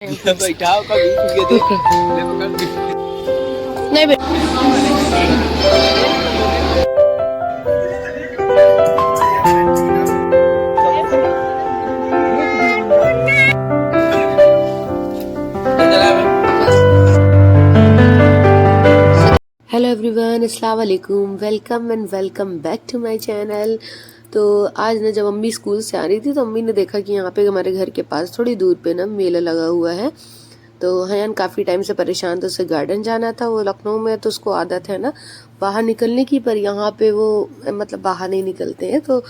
बैठाओ कभी क्योंकि नहीं बे हेलो एवरीवन, अस्सलाम वालेकुम। Welcome and welcome back to my channel. तो आज ना जब अम्मी स्कूल से आ रही थी तो अम्मी ने देखा कि यहाँ पे हमारे घर के पास थोड़ी दूर पे ना मेला लगा हुआ है। तो हयान काफ़ी टाइम से परेशान था, उसे गार्डन जाना था। वो लखनऊ में है तो उसको आदत है ना बाहर निकलने की, पर यहाँ पे वो मतलब बाहर नहीं निकलते हैं, तो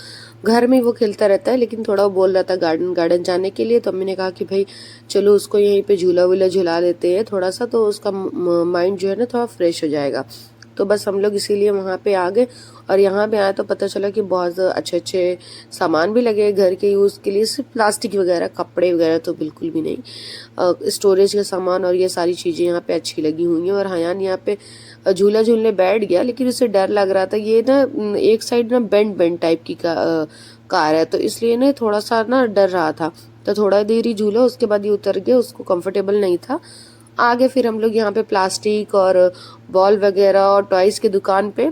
घर में वो खेलता रहता है। लेकिन थोड़ा वो बोल रहा था गार्डन गार्डन जाने के लिए, तो अम्मी ने कहा कि भाई चलो उसको यहीं पे झूला वूला झुला देते हैं थोड़ा सा, तो उसका माइंड जो है ना थोड़ा फ्रेश हो जाएगा। तो बस हम लोग इसीलिए वहाँ पे आ गए। और यहाँ पे आए तो पता चला कि बहुत अच्छे अच्छे सामान भी लगे घर के यूज़ के लिए। सिर्फ प्लास्टिक वगैरह, कपड़े वगैरह तो बिल्कुल भी नहीं। स्टोरेज का सामान और ये सारी चीज़ें यहाँ पे अच्छी लगी हुई हैं। और हयान यहाँ पे झूला झूलने बैठ गया, लेकिन उसे डर लग रहा था। ये ना एक साइड ना बेंड बेंड टाइप की कार है, तो इसलिए ना थोड़ा सा ना डर रहा था। तो थोड़ा देर ही झूला, उसके बाद ये उतर गया, उसको कंफर्टेबल नहीं था। आगे फिर हम लोग यहाँ पे प्लास्टिक और बॉल वगैरह और टॉयज की दुकान पे।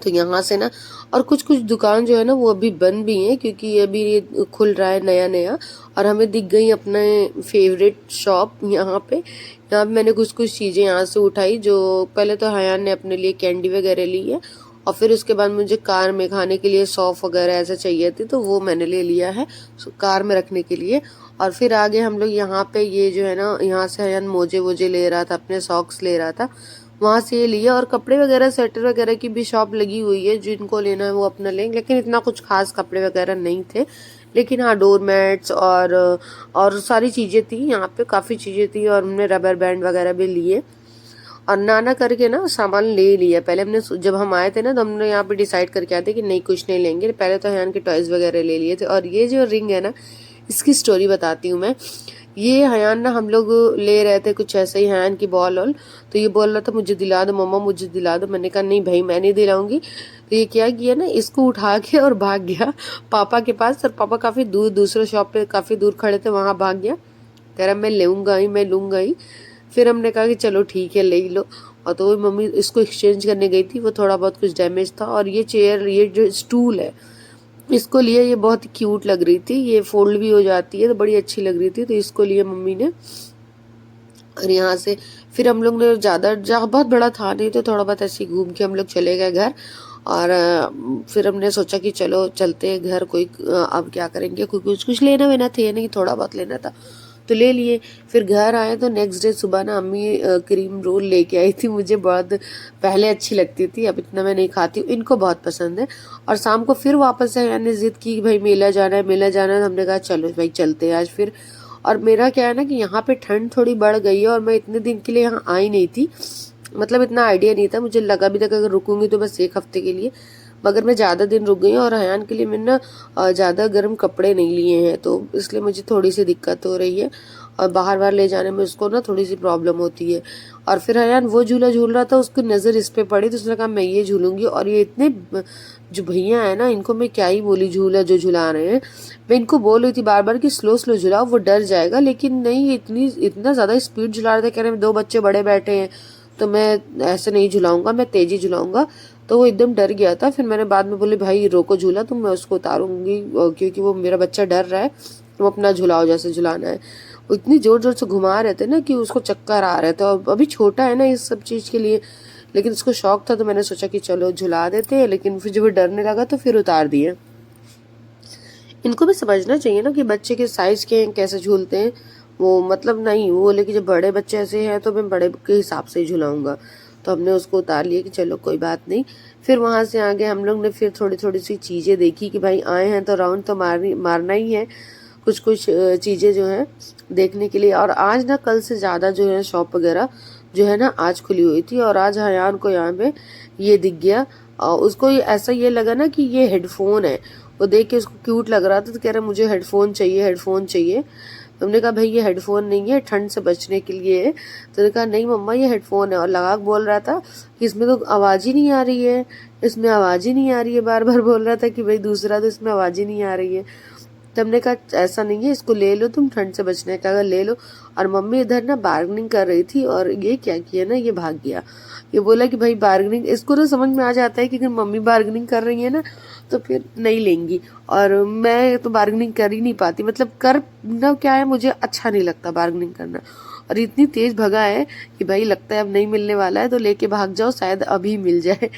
तो यहाँ से ना और कुछ कुछ दुकान जो है ना वो अभी बंद भी है, क्योंकि अभी ये खुल रहा है नया नया। और हमें दिख गई अपने फेवरेट शॉप यहाँ पे। यहाँ पे मैंने कुछ कुछ चीज़ें यहाँ से उठाई। जो पहले तो हयान ने अपने लिए कैंडी वगैरह ली है, और फिर उसके बाद मुझे कार में खाने के लिए सौंफ वगैरह ऐसा चाहिए थी, तो वो मैंने ले लिया है कार में रखने के लिए। और फिर आगे हम लोग यहाँ पे ये जो है ना, यहाँ से हयान मोजे वोजे ले रहा था, अपने सॉक्स ले रहा था, वहाँ से ये लिया। और कपड़े वगैरह स्वेटर वगैरह की भी शॉप लगी हुई है, जिनको लेना है वो अपना लेंगे। लेकिन इतना कुछ खास कपड़े वगैरह नहीं थे, लेकिन हाँ डोर मैट्स और सारी चीज़ें थी यहाँ पे, काफ़ी चीज़ें थी। और हमने रबर बैंड वगैरह भी लिए और नाना करके ना सामान ले लिया। पहले हमने जब हम आए थे ना तो हमने यहाँ पे डिसाइड करके आए थे कि नहीं कुछ नहीं लेंगे। पहले तो हयान के टॉयज वगैरह ले लिए थे। और ये जो रिंग है ना, इसकी स्टोरी बताती हूँ मैं। ये हयान ना, हम लोग ले रहे थे कुछ ऐसे ही हयान की बॉल वॉल, तो ये बोल रहा था मुझे दिला दो मम्मा, मुझे दिला दो। मैंने कहा नहीं भाई मैं नहीं दिलाऊंगी। तो ये क्या किया ना, इसको उठा के और भाग गया पापा के पास। और पापा काफ़ी दूर दूसरे शॉप पे काफ़ी दूर खड़े थे, वहाँ भाग गया, कह रहा मैं लूँगा ही, मैं लूँगा ही। फिर हमने कहा कि चलो ठीक है ले ही लो। और तो मम्मी इसको एक्सचेंज करने गई थी, वो थोड़ा बहुत कुछ डैमेज था। और ये चेयर, ये जो स्टूल है, इसको लिए, ये बहुत क्यूट लग रही थी, ये फोल्ड भी हो जाती है तो बड़ी अच्छी लग रही थी, तो इसको लिए मम्मी ने। और यहाँ से फिर हम लोग ने ज़्यादा जहाँ बहुत बड़ा था नहीं, तो थोड़ा बहुत ऐसे घूम के हम लोग चले गए घर। और फिर हमने सोचा कि चलो चलते हैं घर, कोई अब क्या करेंगे, कोई कुछ कुछ लेना वेना थे नहीं, थोड़ा बहुत लेना था तो ले लिए। फिर घर आए तो नेक्स्ट डे सुबह ना अम्मी क्रीम रोल लेके आई थी। मुझे बहुत पहले अच्छी लगती थी, अब इतना मैं नहीं खाती हूँ, इनको बहुत पसंद है। और शाम को फिर वापस से यानी जिद की कि भाई मेला जाना है, मेला जाना है। तो हमने कहा चलो भाई चलते हैं आज फिर। और मेरा क्या है ना कि यहाँ पे ठंड थोड़ी बढ़ गई है, और मैं इतने दिन के लिए यहाँ आई नहीं थी, मतलब इतना आइडिया नहीं था। मुझे लगा भी था कि अगर रुकूंगी तो बस एक हफ्ते के लिए, मगर मैं ज़्यादा दिन रुक गई। और हयान के लिए मैंने ना ज़्यादा गर्म कपड़े नहीं लिए हैं, तो इसलिए मुझे थोड़ी सी दिक्कत हो रही है। और बाहर बाहर ले जाने में उसको ना थोड़ी सी प्रॉब्लम होती है। और फिर हयान वो झूला झूल रहा था, उसकी नज़र इस पे पड़ी, तो उसने कहा मैं ये झूलूंगी। और ये इतने जो भैया है ना, इनको मैं क्या ही बोली, झूला जो झुला रहे हैं, मैं इनको बोल रही थी बार बार कि स्लो स्लो झुलाओ, वो डर जाएगा। लेकिन नहीं, इतना ज़्यादा स्पीड झुला रहे थे, कह रहे दो बच्चे बड़े बैठे हैं तो मैं ऐसे नहीं झुलाऊंगा, मैं तेजी झुलाऊंगा। तो वो एकदम डर गया था। फिर मैंने बाद में बोली भाई रोको झूला तुम, मैं उसको उतारूंगी, क्योंकि वो मेरा बच्चा डर रहा है, तुम अपना झुलाओ जैसे झुलाना है। वो इतनी जोर जोर से घुमा रहे थे ना कि उसको चक्कर आ रहे थे। और अभी छोटा है ना इस सब चीज़ के लिए, लेकिन उसको शौक था, तो मैंने सोचा कि चलो झुला देते हैं। लेकिन फिर जब वो डरने लगा तो फिर उतार दिए। इनको भी समझना चाहिए ना कि बच्चे के साइज के हैं, कैसे झूलते हैं वो, मतलब नहीं वो बोले कि जब बड़े बच्चे ऐसे हैं तो मैं बड़े के हिसाब से ही झुलाऊंगा। तो हमने उसको उतार लिया कि चलो कोई बात नहीं। फिर वहां से आगे हम लोग ने फिर थोड़ी थोड़ी सी चीज़ें देखी कि भाई आए हैं तो राउंड तो मारना ही है, कुछ कुछ चीज़ें जो हैं देखने के लिए। और आज ना कल से ज़्यादा जो है शॉप वगैरह जो है ना आज खुली हुई थी। और आज हयान को यहाँ पे ये दिख गया, उसको ऐसा ये लगा ना कि ये हेडफोन है। वो देख के उसको क्यूट लग रहा था, तो कह रहा मुझे हेडफोन चाहिए, हेडफोन चाहिए। तो हमने कहा भाई ये हेडफोन नहीं है, ठंड से बचने के लिए है। तो उसने कहा नहीं मम्मा ये हेडफोन है। और लगा के बोल रहा था कि इसमें तो आवाज़ ही नहीं आ रही है, इसमें आवाज़ ही नहीं आ रही है, बार बार बोल रहा था कि भाई दूसरा तो इसमें आवाज़ ही नहीं आ रही है। तो हमने कहा ऐसा नहीं है, इसको ले लो, तुम ठंड से बचने का, अगर ले लो। और मम्मी इधर ना बार्गेनिंग कर रही थी और ये क्या किया ना, ये भाग गया। ये बोला कि भाई बार्गेनिंग, इसको ना समझ में आ जाता है कि अगर मम्मी बार्गेनिंग कर रही है ना तो फिर नहीं लेंगी, और मैं तो बार्गेनिंग कर ही नहीं पाती, मतलब कर ना क्या है, मुझे अच्छा नहीं लगता बार्गेनिंग करना। और इतनी तेज भगा है कि भाई लगता है अब नहीं मिलने वाला है तो लेके भाग जाओ, शायद अभी मिल जाए।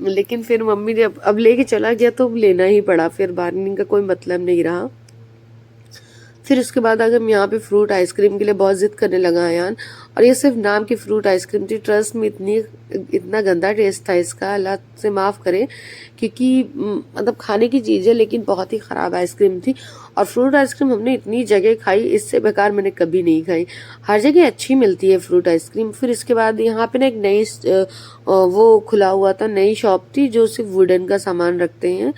लेकिन फिर मम्मी ने अब लेके चला गया तो लेना ही पड़ा, फिर बार्गेनिंग का कोई मतलब नहीं रहा। फिर उसके बाद अगर हम यहाँ पे फ्रूट आइसक्रीम के लिए बहुत जिद करने लगा यार, और ये सिर्फ नाम की फ्रूट आइसक्रीम थी, ट्रस्ट में इतना गंदा टेस्ट था इसका, अल्लाह से माफ़ करे, क्योंकि मतलब खाने की चीज़ है लेकिन बहुत ही ख़राब आइसक्रीम थी। और फ्रूट आइसक्रीम हमने इतनी जगह खाई, इससे बेकार मैंने कभी नहीं खाई। हर जगह अच्छी मिलती है फ्रूट आइसक्रीम। फिर इसके बाद यहाँ पे ना एक नई वो खुला हुआ था, नई शॉप थी जो सिर्फ वुडन का सामान रखते हैं।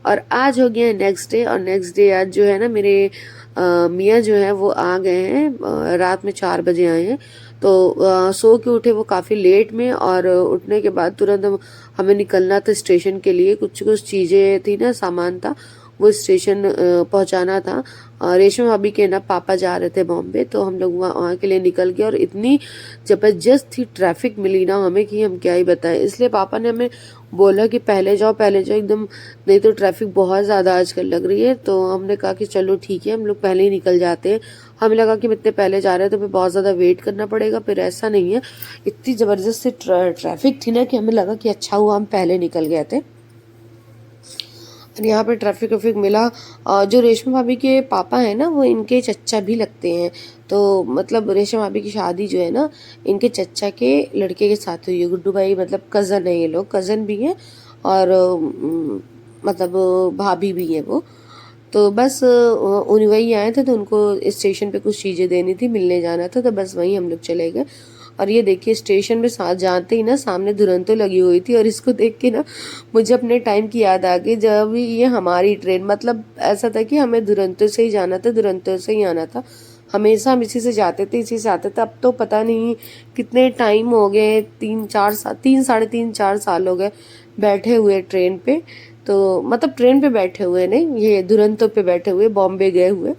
और आज हो गया नेक्स्ट डे, और नेक्स्ट डे आज जो है ना मेरे मियाँ जो है वो आ गए हैं, रात में 4 बजे आए हैं। तो सो के उठे वो काफ़ी लेट में, और उठने के बाद तुरंत हमें निकलना था स्टेशन के लिए, कुछ चीज़ें थी ना, सामान था वो स्टेशन पहुंचाना था। रेशमा भाभी के ना पापा जा रहे थे बॉम्बे, तो हम लोग वहाँ के लिए निकल गए, और इतनी जबरदस्त थी ट्रैफिक मिली ना हमें कि हम क्या ही बताएं। इसलिए पापा ने हमें बोला कि पहले जाओ एकदम, नहीं तो ट्रैफिक बहुत ज़्यादा आजकल लग रही है। तो हमने कहा कि चलो ठीक है, हम लोग पहले ही निकल जाते हैं। हमें लगा कि इतने पहले जा रहे हैं तो फिर बहुत ज़्यादा वेट करना पड़ेगा, फिर ऐसा नहीं है, इतनी ज़बरदस्त सी ट्रैफिक थी ना कि हमें लगा कि अच्छा हुआ हम पहले निकल गए थे। यहाँ पे ट्रैफिक मिला। जो रेशमा भाभी के पापा हैं ना, वो इनके चच्चा भी लगते हैं। तो मतलब रेशमा भाभी की शादी जो है ना, इनके चच्चा के लड़के के साथ हुई है। गुड्डू भाई मतलब कज़न है, ये लोग कज़न भी हैं, और मतलब भाभी भी है वो। तो बस उन्हीं वही आए थे, तो उनको स्टेशन पे कुछ चीज़ें देनी थी, मिलने जाना था, तो बस वहीं हम लोग चले गए। और ये देखिए स्टेशन में साथ जाते ही ना सामने दुरंतो लगी हुई थी, और इसको देख के ना मुझे अपने टाइम की याद आ गई जब ये हमारी ट्रेन, मतलब ऐसा था कि हमें दुरंतो से ही जाना था, दुरंतो से ही आना था, हमेशा हम इसी से जाते थे, इसी से आते थे। अब तो पता नहीं कितने टाइम हो गए, 3 साढ़े 4 साल हो गए बैठे हुए ट्रेन पे। तो मतलब ट्रेन पे बैठे हुए नहीं, ये दुरंतो पे बैठे हुए, बॉम्बे गए हुए।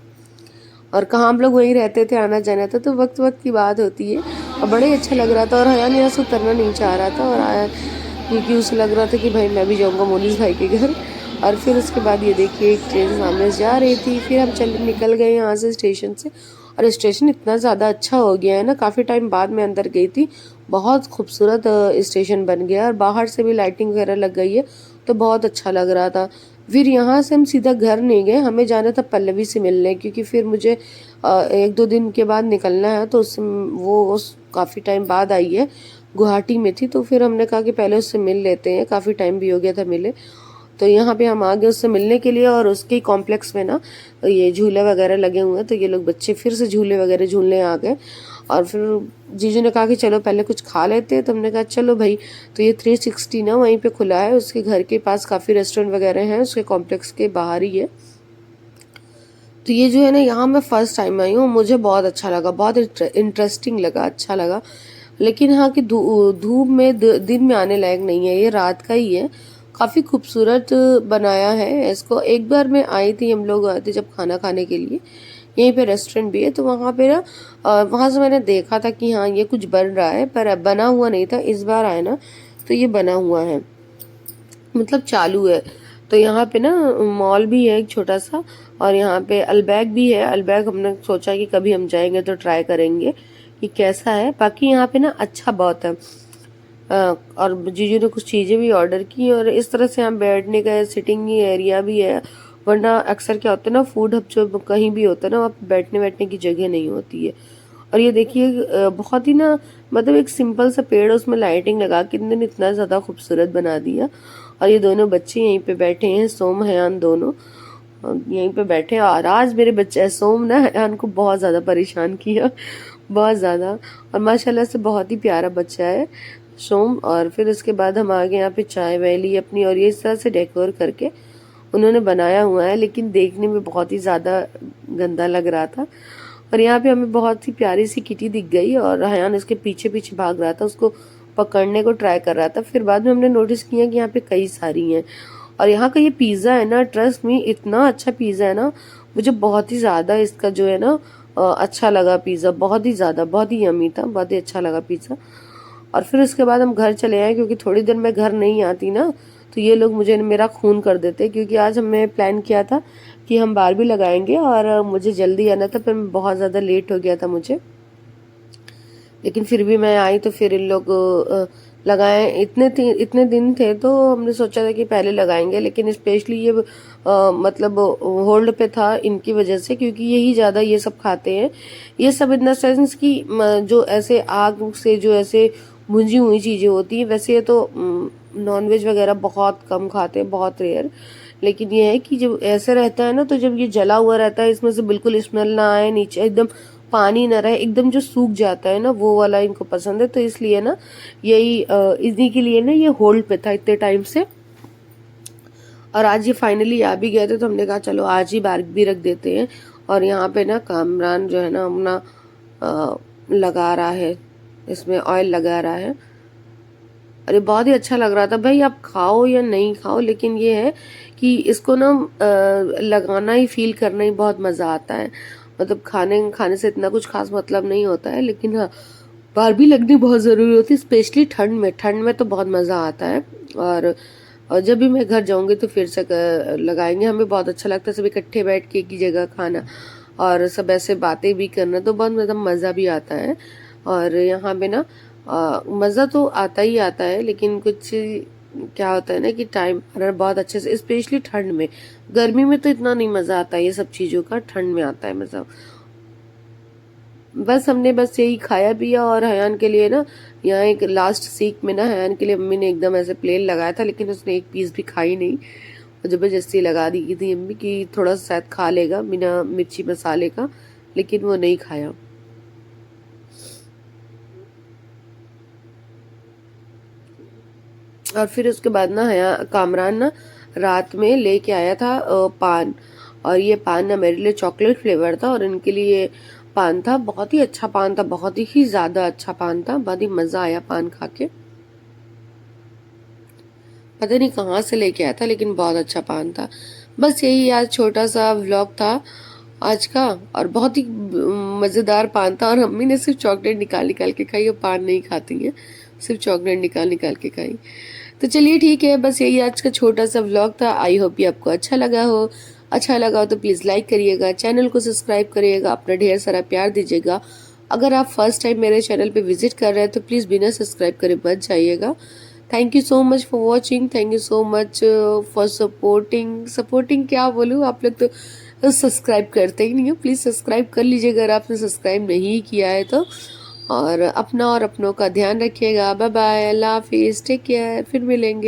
और कहाँ हम लोग वहीं रहते थे, आना जाना था, तो वक्त वक्त की बात होती है। और बड़े अच्छा लग रहा था, और हयान यहाँ से उतरना नहीं चाह रहा था, और आया क्योंकि उसे लग रहा था कि भाई मैं भी जाऊँगा मोनिस भाई के घर। और फिर उसके बाद ये देखिए एक ट्रेन सामने से जा रही थी, फिर हम निकल गए यहाँ से स्टेशन से। और स्टेशन इतना ज़्यादा अच्छा हो गया है ना, काफ़ी टाइम बाद में अंदर गई थी, बहुत खूबसूरत स्टेशन बन गया, और बाहर से भी लाइटिंग वगैरह लग गई है, तो बहुत अच्छा लग रहा था। फिर यहाँ से हम सीधा घर नहीं गए, हमें जाना था पल्लवी से मिलने, क्योंकि फिर मुझे 1-2 दिन के बाद निकलना है, तो वो काफ़ी टाइम बाद आई है, गुवाहाटी में थी, तो फिर हमने कहा कि पहले उससे मिल लेते हैं, काफ़ी टाइम भी हो गया था मिले। तो यहाँ पे हम आ गए उससे मिलने के लिए, और उसके कॉम्प्लेक्स में ना ये झूले वगैरह लगे हुए हैं, तो ये लोग बच्चे फिर से झूले वगैरह झूलने आ गए। और फिर जीजू ने कहा कि चलो पहले कुछ खा लेते हैं, तो हमने कहा चलो भाई। तो ये 360 ना वहीं पे खुला है, उसके घर के पास काफ़ी रेस्टोरेंट वगैरह हैं, उसके कॉम्प्लेक्स के बाहर ही है। तो ये जो है ना, यहाँ मैं फर्स्ट टाइम आई हूँ, मुझे बहुत अच्छा लगा, बहुत इंटरेस्टिंग लगा, अच्छा लगा। लेकिन यहाँ की धूप में दिन में आने लायक नहीं है, ये रात का ही है। काफ़ी खूबसूरत बनाया है इसको। एक बार मैं आई थी, हम लोग आए थे जब खाना खाने के लिए, यहीं पे रेस्टोरेंट भी है, तो वहाँ पे ना वहाँ से मैंने देखा था कि हाँ ये कुछ बन रहा है, पर बना हुआ नहीं था। इस बार आए ना तो ये बना हुआ है, मतलब चालू है। तो यहाँ पे ना मॉल भी है एक छोटा सा, और यहाँ पे अलबैग भी है। अलबैग हमने सोचा कि कभी हम जाएंगे तो ट्राई करेंगे कि कैसा है। बाकी यहाँ पे ना अच्छा बहुत है। और जीजू ने कुछ चीज़ें भी ऑर्डर की, और इस तरह से हम बैठने का सिटिंग एरिया भी है। वरना अक्सर क्या होता है ना, फूड हब जो कहीं भी होता है ना, वहाँ बैठने की जगह नहीं होती है। और ये देखिए बहुत ही ना, मतलब एक सिंपल सा पेड़, उसमें लाइटिंग लगा के इतना ज़्यादा खूबसूरत बना दिया। और ये दोनों बच्चे यहीं पे बैठे हैं, सोम हयान दोनों यहीं पे बैठे हैं। और आज मेरे बच्चे सोम ना हयान को बहुत ज़्यादा परेशान किया, बहुत ज़्यादा। और माशाल्लाह से बहुत ही प्यारा बच्चा है सोम। और फिर उसके बाद हम आ गए यहाँ पे, चाय वाय ली अपनी, और ये इस तरह से डेकोर करके उन्होंने बनाया हुआ है, लेकिन देखने में बहुत ही ज़्यादा गंदा लग रहा था। और यहाँ पे हमें बहुत ही प्यारी सी किटी दिख गई, और हयान उसके पीछे पीछे भाग रहा था, उसको पकड़ने को ट्राई कर रहा था। फिर बाद में हमने नोटिस किया कि यहाँ पे कई सारी हैं। और यहाँ का ये पिज़्ज़ा है ना, ट्रस्ट में इतना अच्छा पिज़्ज़ा है ना, मुझे बहुत ही ज़्यादा इसका जो है ना अच्छा लगा पिज़्ज़ा, बहुत ही ज़्यादा, बहुत ही यमी था, बहुत ही अच्छा लगा पिज़्ज़ा। और फिर उसके बाद हम घर चले आए, क्योंकि थोड़ी देर मैं घर नहीं आती ना तो ये लोग मुझे मेरा खून कर देते, क्योंकि आज हमने प्लान किया था कि हम बारबी लगाएंगे और मुझे जल्दी आना था, पर बहुत ज़्यादा लेट हो गया था मुझे। लेकिन फिर भी मैं आई तो फिर इन लोग लगाए, इतने दिन थे तो हमने सोचा था कि पहले लगाएंगे, लेकिन स्पेशली ये मतलब होल्ड पे था इनकी वजह से, क्योंकि यही ज़्यादा ये सब खाते हैं। ये सब इन द सेंस कि जो ऐसे आग से जो ऐसे भुंजी हुई चीज़ें होती हैं, वैसे ये तो नॉनवेज वगैरह बहुत कम खाते हैं, बहुत रेयर। लेकिन ये है कि जब ऐसे रहता है ना, तो जब ये जला हुआ रहता है, इसमें से बिल्कुल स्मेल ना आए, नीचे एकदम पानी ना रहे, एकदम जो सूख जाता है ना, वो वाला इनको पसंद है। तो इसलिए ना यही इन्हीं के लिए ना ये होल्ड पे था इतने टाइम से। और आज ये फाइनली आ भी गए थे, तो हमने कहा चलो आज ही बार्क भी रख देते हैं। और यहाँ पे ना कामरान जो है ना अपना लगा रहा है, इसमें ऑयल लगा रहा है। अरे बहुत ही अच्छा लग रहा था भाई, आप खाओ या नहीं खाओ, लेकिन ये है कि इसको ना लगाना ही, फील करना ही बहुत मजा आता है। मतलब खाने से इतना कुछ खास मतलब नहीं होता है, लेकिन हाँ बारबी लगनी बहुत जरूरी होती है, स्पेशली ठंड में तो बहुत मजा आता है। और जब भी मैं घर जाऊंगी तो फिर से लगाएंगे, हमें बहुत अच्छा लगता है सब इकट्ठे बैठ के एक ही जगह खाना और सब ऐसे बातें भी करना, तो बहुत मतलब मजा भी आता है। और यहाँ पे ना मज़ा तो आता ही आता है, लेकिन कुछ क्या होता है ना कि टाइम बहुत अच्छे से, स्पेशली ठंड में, गर्मी में तो इतना नहीं मज़ा आता ये सब चीज़ों का, ठंड में आता है मज़ा। बस हमने बस यही खाया पिया। और हयान के लिए ना यहाँ एक लास्ट सीख में ना हयान के लिए मम्मी ने एकदम ऐसे प्लेन लगाया था, लेकिन उसने एक पीस भी खाई नहीं, जबरदस्ती लगा दी थी मम्मी कि थोड़ा सा शायद खा लेगा बिना मिर्ची मसाले का, लेकिन वो नहीं खाया। और फिर उसके बाद ना कामरान ना रात में लेके आया था पान, और ये पान ना मेरे लिए चॉकलेट फ्लेवर था और इनके लिए पान था, बहुत ही अच्छा पान था, बहुत ही ज्यादा अच्छा पान था, बहुत ही मजा आया पान खा के। पता नहीं कहाँ से लेके आया था, लेकिन बहुत अच्छा पान था। बस यही आज छोटा सा व्लॉग था आज का, और बहुत ही मजेदार पान था। और अम्मी ने सिर्फ चॉकलेट निकाल निकाल के खाई, वो पान नहीं खाती है, सिर्फ चॉकलेट निकाल निकाल के खाई। तो चलिए ठीक है, बस यही आज का छोटा सा व्लॉग था। आई होप ये आपको अच्छा लगा हो। अच्छा लगा हो तो प्लीज लाइक करिएगा, चैनल को सब्सक्राइब करिएगा, अपना ढेर सारा प्यार दीजिएगा। अगर आप फर्स्ट टाइम मेरे चैनल पे विजिट कर रहे हैं तो प्लीज बिना सब्सक्राइब करे मत जाइएगा। Thank you so much for watching, thank you so much for supporting क्या बोलूँ, आप लोग तो सब्सक्राइब करते ही नहीं हो, प्लीज सब्सक्राइब कर लीजिएगा अगर आपने सब्सक्राइब नहीं किया है तो। और अपना और अपनों का ध्यान रखिएगा। बाय बाय, अल्लाह हाफिज, टेक केयर, फिर मिलेंगे।